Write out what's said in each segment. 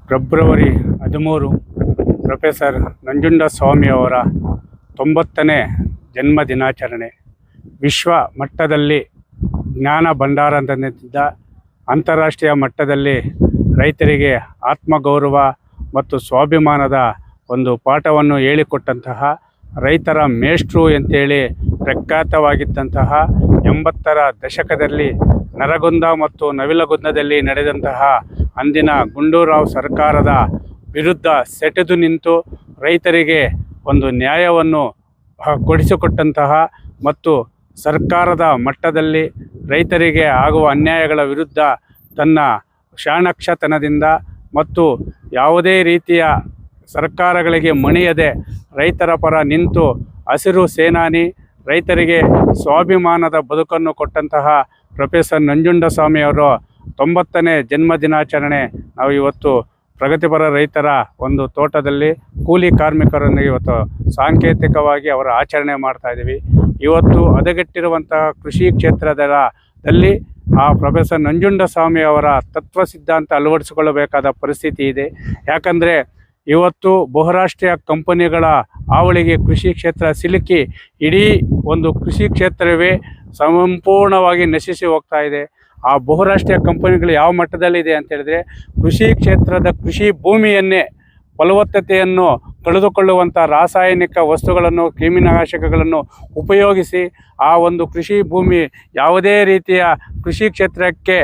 February 13 professor ನಂಜುಂಡಸ್ವಾಮಿಯವರ 90ನೇ ಜನ್ಮ ದಿನಾಚರಣೆ. ವಿಶ್ವ ಮಟ್ಟದಲ್ಲಿ ಜ್ಞಾನ ಭಂಡಾರದಂತಿದ್ದ ಅಂತಾರಾಷ್ಟ್ರೀಯ ಮಟ್ಟದಲ್ಲಿ ರೈತರಿಗೆ ಆತ್ಮಗೌರವ ಮತ್ತು ಸ್ವಾಭಿಮಾನದ ಒಂದು ಪಾಠವನ್ನು ಹೇಳಿಕೊಟ್ಟಂತಹ ರೈತರ ಮೇಷ್ಟ್ರು ಅಂತೇಳಿ ಪ್ರಖ್ಯಾತವಾಗಿದ್ದಂತಹ 80ರ ದಶಕದಲ್ಲಿ ನರಗುಂದ ಮತ್ತು ನವಿಲಗುಂದದಲ್ಲಿ ನಡೆದಂತಹ ಅಂದಿನ ಗುಂಡೂರಾವ್ ಸರ್ಕಾರದ ವಿರುದ್ಧ ಸೆಟೆದು ನಿಂತು ರೈತರಿಗೆ ಒಂದು ನ್ಯಾಯವನ್ನು ಕೊಡಿಸಿಕೊಟ್ಟಂತಹ ಮತ್ತು ಸರ್ಕಾರದ ಮಟ್ಟದಲ್ಲಿ ರೈತರಿಗೆ ಆಗುವ ಅನ್ಯಾಯಗಳ ವಿರುದ್ಧ ತನ್ನ ಚಾಣಾಕ್ಷತನದಿಂದ ಮತ್ತು ಯಾವುದೇ ರೀತಿಯ ಸರ್ಕಾರಗಳಿಗೆ ಮಣಿಯದೆ ರೈತರ ಪರ ನಿಂತು ಹಸಿರು ಸೇನಾನಿ, ರೈತರಿಗೆ ಸ್ವಾಭಿಮಾನದ ಬದುಕನ್ನು ಕೊಟ್ಟಂತಹ ಪ್ರೊಫೆಸರ್ ನಂಜುಂಡಸ್ವಾಮಿಯವರು 90ನೇ ಜನ್ಮ ದಿನಾಚರಣೆ ನಾವು ಇವತ್ತು ಪ್ರಗತಿಪರ ರೈತರ ಒಂದು ತೋಟದಲ್ಲಿ ಕೂಲಿ ಕಾರ್ಮಿಕರೊಂದಿಗೆ ಇವತ್ತು ಸಾಂಕೇತಿಕವಾಗಿ ಅವರ ಆಚರಣೆ ಮಾಡ್ತಾ ಇದ್ದೀವಿ. ಇವತ್ತು ಹದಗೆಟ್ಟಿರುವಂತಹ ಕೃಷಿ ಕ್ಷೇತ್ರದಲ್ಲಿ ಆ ಪ್ರೊಫೆಸರ್ ನಂಜುಂಡಸ್ವಾಮಿಯವರ ತತ್ವ ಸಿದ್ಧಾಂತ ಅಳವಡಿಸಿಕೊಳ್ಳಬೇಕಾದ ಪರಿಸ್ಥಿತಿ ಇದೆ. ಯಾಕಂದರೆ ಇವತ್ತು ಬಹುರಾಷ್ಟ್ರೀಯ ಕಂಪನಿಗಳ ಹಾವಳಿಗೆ ಕೃಷಿ ಕ್ಷೇತ್ರ ಸಿಲುಕಿ ಇಡೀ ಒಂದು ಕೃಷಿ ಕ್ಷೇತ್ರವೇ ಸಂಪೂರ್ಣವಾಗಿ ನಶಿಸಿ ಹೋಗ್ತಾ ಇದೆ. ಆ ಬಹುರಾಷ್ಟ್ರೀಯ ಕಂಪನಿಗಳು ಯಾವ ಮಟ್ಟದಲ್ಲಿದೆ ಅಂತ ಹೇಳಿದ್ರೆ, ಕೃಷಿ ಕ್ಷೇತ್ರದ ಕೃಷಿ ಭೂಮಿಯನ್ನೇ ಫಲವತ್ತತೆಯನ್ನು ಕಳೆದುಕೊಳ್ಳುವಂಥ ರಾಸಾಯನಿಕ ವಸ್ತುಗಳನ್ನು, ಕ್ರಿಮಿನಾಶಕಗಳನ್ನು ಉಪಯೋಗಿಸಿ ಆ ಒಂದು ಕೃಷಿ ಭೂಮಿ ಯಾವುದೇ ರೀತಿಯ ಕೃಷಿ ಕ್ಷೇತ್ರಕ್ಕೆ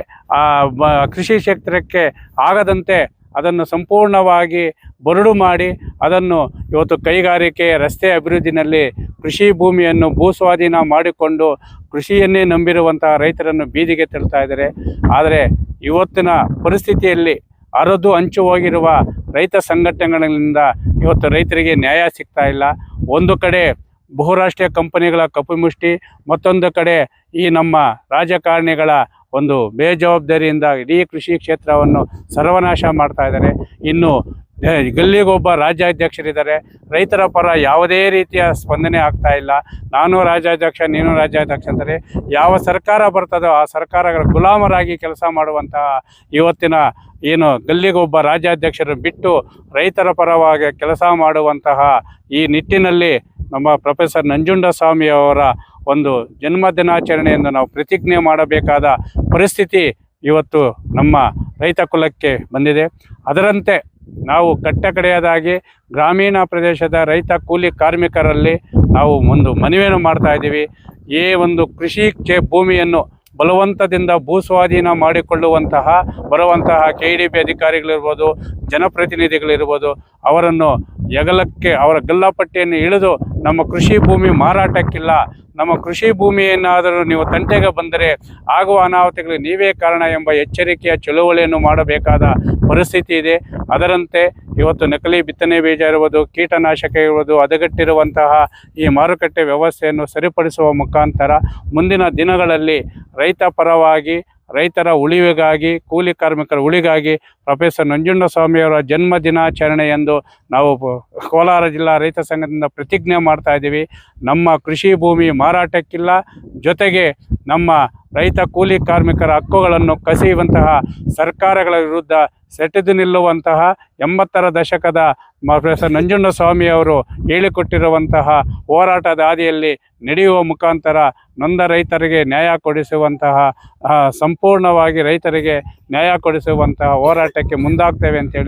ಆಗದಂತೆ ಅದನ್ನು ಸಂಪೂರ್ಣವಾಗಿ ಬರಡು ಮಾಡಿ ಅದನ್ನು ಇವತ್ತು ಕೈಗಾರಿಕೆ, ರಸ್ತೆ ಅಭಿವೃದ್ಧಿನಲ್ಲಿ ಕೃಷಿ ಭೂಮಿಯನ್ನು ಭೂಸ್ವಾಧೀನ ಮಾಡಿಕೊಂಡು ಕೃಷಿಯನ್ನೇ ನಂಬಿರುವಂತಹ ರೈತರನ್ನು ಬೀದಿಗೆ ತಳ್ತಾ ಇದ್ದಾರೆ. ಆದರೆ ಇವತ್ತಿನ ಪರಿಸ್ಥಿತಿಯಲ್ಲಿ ಹರಿದು ಹಂಚು ಹೋಗಿರುವ ರೈತ ಸಂಘಟನೆಗಳಿಂದ ಇವತ್ತು ರೈತರಿಗೆ ನ್ಯಾಯ ಸಿಗ್ತಾ ಇಲ್ಲ. ಒಂದು ಕಡೆ ಬಹುರಾಷ್ಟ್ರೀಯ ಕಂಪನಿಗಳ ಕಪಿಮುಷ್ಟಿ, ಮತ್ತೊಂದು ಕಡೆ ಈ ನಮ್ಮ ರಾಜಕಾರಣಿಗಳ ಒಂದು ಬೇಜವಾಬ್ದಾರಿಯಿಂದ ಇಡೀ ಕೃಷಿ ಕ್ಷೇತ್ರವನ್ನು ಸರ್ವನಾಶ ಮಾಡ್ತಾ ಇದ್ದಾರೆ. ಇನ್ನು ಗಲ್ಲಿಗೊಬ್ಬ ರಾಜ್ಯಾಧ್ಯಕ್ಷರಿದ್ದಾರೆ. ರೈತರ ಪರ ಯಾವುದೇ ರೀತಿಯ ಸ್ಪಂದನೆ ಆಗ್ತಾ ಇಲ್ಲ. ನಾನು ರಾಜ್ಯಾಧ್ಯಕ್ಷ, ನೀನು ರಾಜ್ಯಾಧ್ಯಕ್ಷ ಅಂತಾರೆ. ಯಾವ ಸರ್ಕಾರ ಬರ್ತದೋ ಆ ಸರ್ಕಾರಗಳ ಗುಲಾಮರಾಗಿ ಕೆಲಸ ಮಾಡುವಂತಹ ಇವತ್ತಿನ ಏನು ಗಲ್ಲಿಗೊಬ್ಬ ರಾಜ್ಯಾಧ್ಯಕ್ಷರು ಬಿಟ್ಟು ರೈತರ ಪರವಾಗಿ ಕೆಲಸ ಮಾಡುವಂತಹ ಈ ನಿಟ್ಟಿನಲ್ಲಿ ನಮ್ಮ ಪ್ರೊಫೆಸರ್ ನಂಜುಂಡಸ್ವಾಮಿಯವರ ಒಂದು ಜನ್ಮ ದಿನಾಚರಣೆಯನ್ನು ನಾವು ಪ್ರತಿಜ್ಞೆ ಮಾಡಬೇಕಾದ ಪರಿಸ್ಥಿತಿ ಇವತ್ತು ನಮ್ಮ ರೈತ ಕುಲಕ್ಕೆ ಬಂದಿದೆ. ಅದರಂತೆ ನಾವು ಕಟ್ಟಕಡೆಯದಾಗಿ ಗ್ರಾಮೀಣ ಪ್ರದೇಶದ ರೈತ ಕೂಲಿ ಕಾರ್ಮಿಕರಲ್ಲಿ ನಾವು ಒಂದು ಮನವಿಯನ್ನು ಮಾಡ್ತಾ ಇದ್ದೀವಿ. ಈ ಒಂದು ಕೃಷಿ ಭೂಮಿಯನ್ನು ಬಲವಂತದಿಂದ ಭೂಸ್ವಾಧೀನ ಮಾಡಿಕೊಳ್ಳುವಂತಹ ಬರುವಂತಹ KDP ಅಧಿಕಾರಿಗಳಿರ್ಬೋದು, ಜನಪ್ರತಿನಿಧಿಗಳಿರ್ಬೋದು, ಅವರನ್ನು ಹೆಗಲಕ್ಕೆ ಅವರ ಗಲ್ಲಾಪಟ್ಟಿಯನ್ನು ಇಳಿದು ನಮ್ಮ ಕೃಷಿ ಭೂಮಿ ಮಾರಾಟಕ್ಕಿಲ್ಲ, ನಮ್ಮ ಕೃಷಿ ಭೂಮಿಯನ್ನಾದರೂ ನೀವು ತಂಟೆಗೆ ಬಂದರೆ ಆಗುವ ಅನಾಹುತಗಳಿಗೆ ನೀವೇ ಕಾರಣ ಎಂಬ ಎಚ್ಚರಿಕೆಯ ಚಳುವಳಿಯನ್ನು ಮಾಡಬೇಕಾದ ಪರಿಸ್ಥಿತಿ ಇದೆ. ಅದರಂತೆ ಇವತ್ತು ನಕಲಿ ಬಿತ್ತನೆ ಬೀಜ ಇರುವುದು, ಕೀಟನಾಶಕ ಇರುವುದು, ಹದಗೆಟ್ಟಿರುವಂತಹ ಈ ಮಾರುಕಟ್ಟೆ ವ್ಯವಸ್ಥೆಯನ್ನು ಸರಿಪಡಿಸುವ ಮುಖಾಂತರ ಮುಂದಿನ ದಿನಗಳಲ್ಲಿ ರೈತ ಪರವಾಗಿ, ರೈತರ ಉಳಿವಿಗಾಗಿ, ಕೂಲಿ ಕಾರ್ಮಿಕರ ಉಳಿಗಾಗಿ ಪ್ರೊಫೆಸರ್ ನಂಜುಂಡಸ್ವಾಮಿಯವರ ಜನ್ಮ ದಿನಾಚರಣೆಯಂದು ನಾವು ಕೋಲಾರ ಜಿಲ್ಲಾ ರೈತ ಸಂಘದಿಂದ ಪ್ರತಿಜ್ಞೆ ಮಾಡ್ತಾ ಇದ್ದೀವಿ. ನಮ್ಮ ಕೃಷಿ ಭೂಮಿ ಮಾರಾಟಕ್ಕಿಲ್ಲ, ಜೊತೆಗೆ ನಮ್ಮ ರೈತ ಕೂಲಿ ಕಾರ್ಮಿಕರ ಹಕ್ಕುಗಳನ್ನು ಕಸಿಯುವಂತಹ ಸರ್ಕಾರಗಳ ವಿರುದ್ಧ ಸೆಟೆದು ನಿಲ್ಲುವಂತಹ 80ರ ದಶಕದ ಪ್ರೊಫೆಸರ್ ನಂಜುಂಡಸ್ವಾಮಿಯವರು ಹೇಳಿಕೊಟ್ಟಿರುವಂತಹ ಹೋರಾಟದ ಹಾದಿಯಲ್ಲಿ ನಡೆಯುವ ಮುಖಾಂತರ ನೊಂದ ರೈತರಿಗೆ ನ್ಯಾಯ ಕೊಡಿಸುವಂತಹ ಸಂಪೂರ್ಣವಾಗಿ ರೈತರಿಗೆ ನ್ಯಾಯ ಕೊಡಿಸುವಂತಹ ಹೋರಾಟಕ್ಕೆ ಮುಂದಾಗ್ತೇವೆ ಅಂತೇಳಿ